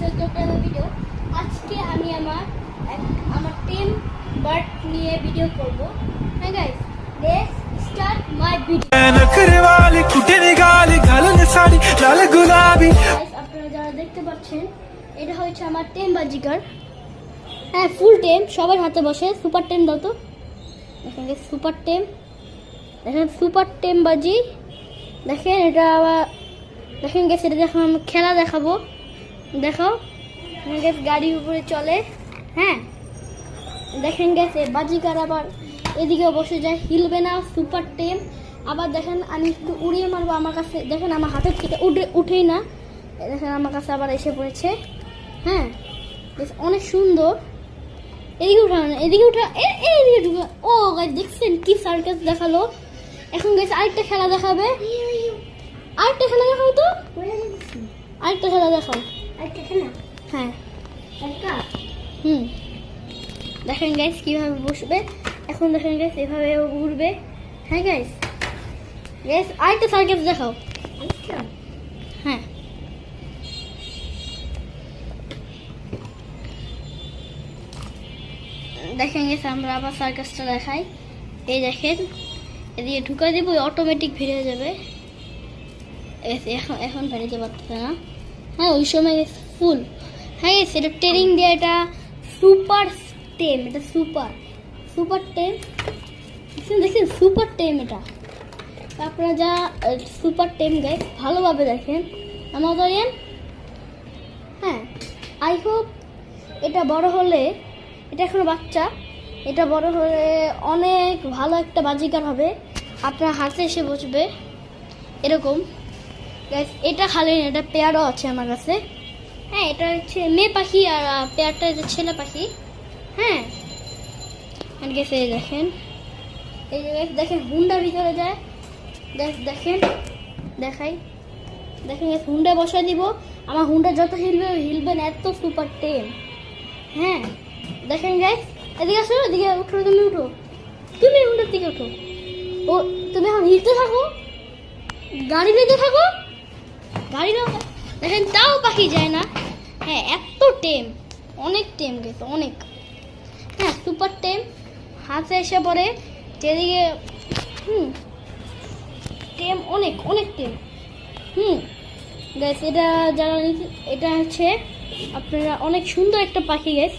Video. আজকে আমি আমার টেম বার্ড নিয়ে ভিডিও করব। হ্যাঁ guys, let's start my video. नखरेवाली कुटे निगाली घालन साड़ी लाल गुलाबी। গাইস, আপনারা যারা দেখতে পাচ্ছেন এটা হচ্ছে আমার টেম বাজিকার। হ্যাঁ, ফুল টেম, সবার হাতে বসে। সুপার টেম দাও তো। দেখেন গাইস, সুপার টেম, দেখেন সুপার টেম বাজি। দেখেন এটা আবার, দেখেন গাইস এটা যখন আমি খেলা দেখাবো, দেখাও। দেখেন গাইস গাড়ির উপরে চলে। হ্যাঁ, দেখেন গাইস এই বাজিকার আবার এদিকে বসে যায়, হিলবে না। সুপার টেম। আবার দেখেন আমি একটু উড়িয়ে মারবো, আমার কাছে দেখেন আমার হাতের থেকে উঠেই না। দেখেন আমার কাছে আবার এসে পড়েছে। হ্যাঁ, বেশ অনেক সুন্দর। এদিকে উঠা না, এদিকে উঠা, এদিকে ঢুকে। ও গাইস, দেখছেন কি সার্কাস দেখালো। এখন গাইস আরেকটা খেলা দেখাবে। আরেকটা খেলা দেখাও তো, আরেকটা খেলা দেখাও। আরেকটা খেলা? হ্যাঁ। দেখেন গাইস কিভাবে বসবে। এখন দেখেন গাইস এভাবে ঘুরবে। হ্যাঁ গাইস, গাইস আরেকটা সার্কাস দেখাও। হ্যাঁ, দেখেন গাইস আমরা আবার সার্কাসটা দেখাই। এই দেখেন এদিকে ঢুকা দেবো, অটোমেটিক ভেঙে যাবে। এখন ভেঙে পারতেছে না। হ্যাঁ, ওই সময় ফুল। হ্যাঁ গাইস, এটা ট্রেনিং দিয়ে, এটা সুপার টেম, এটা সুপার টেম। দেখছেন সুপার টেম এটা। আপনারা যা সুপার টেম গাইস ভালোভাবে দেখেন আমার ধরেন। হ্যাঁ, আই হোপ এটা বড় হলে, এটা এখনো বাচ্চা, এটা বড় হলে অনেক ভালো একটা বাজিকার হবে, আপনার হাতে এসে বসবে এরকম গাইস। এটা খালি না, এটা পেয়ারও আছে আমার কাছে। হ্যাঁ, এটা হচ্ছে মেয়ে পাখি আর পেয়ারটা হচ্ছে ছেলে পাখি। হ্যাঁ গাইস এই দেখেন, এই যে গাইস দেখেন হুন্ডার ভিতরে যায়। দেখেন দেখাই, দেখেন গাইস হুন্ডা বসাই দিব। আমার হুন্ডা যত হিলবে না, এত সুপার টেম। হ্যাঁ, দেখেন গাইস এদিকে আসো, এদিকে উঠো, তুমি উঠো, তুমি হুন্ডার দিকে উঠো। ও তুমি এখন হিলতে থাকো, গাড়ি নিতে থাকো, গাড়ি নাও। দেখেন তাও পাখি যায় না। হ্যাঁ, এত টেম, অনেক টেম গেছে, অনেক। হ্যাঁ, সুপার টেম হাতে এসে পড়ে যেদিকে। টেম অনেক টেম। গাইস এটা যারা, এটা হচ্ছে আপনারা অনেক সুন্দর একটা পাখি গাইস।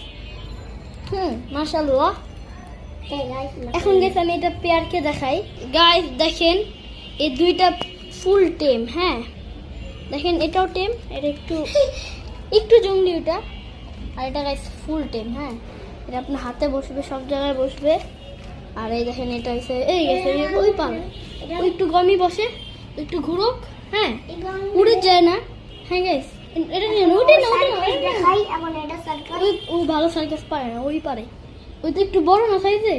মাশাআল্লাহ। এখন গাইস আমি এটা পেয়ারকে দেখাই। গাইস দেখেন এই দুইটা ফুল টেম। হ্যাঁ, দেখেন এটাও টেম, এটা একটু জঙ্গলি ওটা, আর এটা গাইস ফুল টেম। হ্যাঁ, এটা আপনার হাতে বসবে, সব জায়গায় বসবে। আর এই দেখেন এটা হচ্ছে এই গেছে ওই পাবে, একটু কমই বসে, একটু ঘুরুক। হ্যাঁ, উড়ে যায় না। হ্যাঁ গাইস এটা নিয়ে ওইটা না, দেখাই এমন এটা সার্কাস। ও ভালো সার্কাস পারে না, ওই পারে, ওই তো একটু বড় না সাইজে।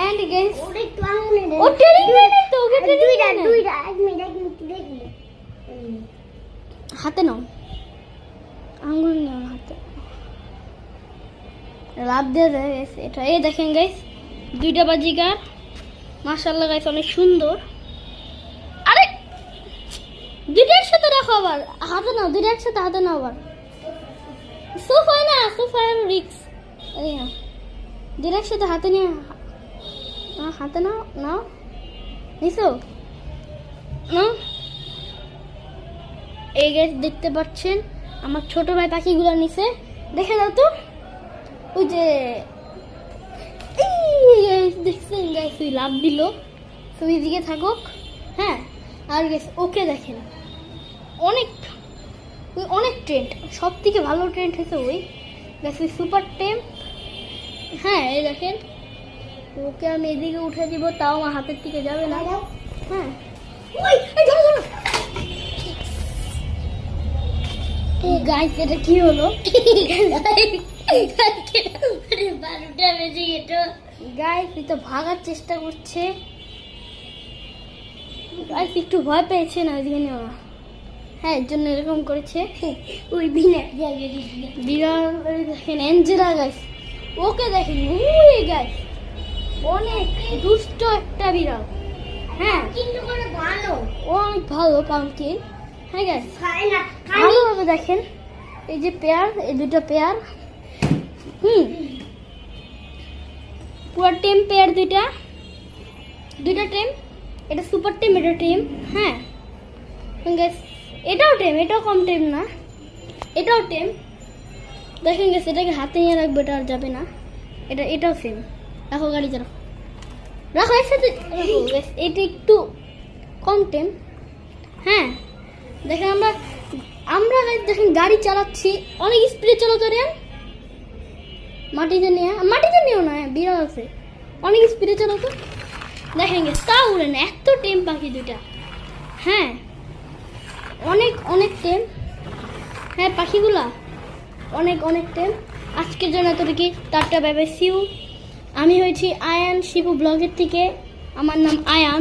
এন্ড গাইস ওটা একটু আঙুলে ও ট্রেনিং নেই তো, ওকে ট্রেনিং দুইটা এক মিনিট দেখি। হাতে নাও, আঙুল নাও হাতে, লাভ দিয়ে দেয় গাইস এটা। এই দেখেন গাইস দুইটা বাজিকার, মাশাআল্লাহ গাইস অনেক সুন্দর। আরে দুইটা একসাথে রাখো, আবার হাতে নাও, দুইটা একসাথে হাতে নাও। আবার সোফায় না, সোফায় রিক্স। এই না, দুইটা একসাথে হাতে নিয়ে, হাতে নাও, নিছো নাও। এই গাইস দেখতে পাচ্ছেন আমার ছোট ভাই পাখিগুলো নিছে, দেখে দাও তো। ওই যে দেখছেন গাইস ওই লাভ দিল, তুমি দিকে থাকুক। হ্যাঁ, আর গাইস ওকে দেখেন অনেক ট্রেন্ড, সব থেকে ভালো ট্রেন্ড হয়েছে ওই গাইস ওই সুপার টেম। হ্যাঁ, এই দেখেন ওকে আমি এদিকে উঠে দিব, তাও আমার হাতের থেকে যাবে না। হ্যাঁ, গাইস এটা কি হলো? গাইস এটা ভাগার চেষ্টা করছে। গাইস একটু ভয় পেয়েছে না, ওইদিকে নেওয়া। হ্যাঁ, এর জন্য এরকম করেছে। ওই বিড়াল দেখেন অ্যাঞ্জেলা গাইস, ওকে দেখেন ওই গাইস অনেক দুষ্ট একটা বিড়াল। হ্যাঁ, কিন্তু ভালো, ও অনেক ভালো পাম্পকিন। হ্যাঁ গাইস ভালোভাবে দেখেন। এই যে পেয়ার, এই দুটো পেয়ার, পুরো টেম পেয়ার, দুইটা টেম। এটা সুপার টেম, এটা টেম। হ্যাঁ guys, এটাও টেম, এটাও কম টেম না, এটাও টেম। দেখেন গেছে, এটাকে হাতে নিয়ে রাখবো, এটা আর যাবে না। এটাও সেম। রাখো, গাড়িতে রাখো, রাখো একসাথে রাখো। guys, এটা একটু কম টেম। হ্যাঁ দেখেন, আমরা guys দেখেন গাড়ি চালাচ্ছি, অনেক স্পিডে চালাতে রেন, মাটিতে নিয়েও না, বিড়াল আছে, অনেক স্পিডে চালাতো। দেখেন গেছে, তা উড়ে না, এত টেম পাখি দুইটা। হ্যাঁ অনেক টেম। হ্যাঁ পাখিগুলা অনেক টেম। আজকের জন্য এতটুকু, tata, bye bye, see you. আমি হয়েছি আয়ান, শিবু ব্লগের থেকে। আমার নাম আয়ান।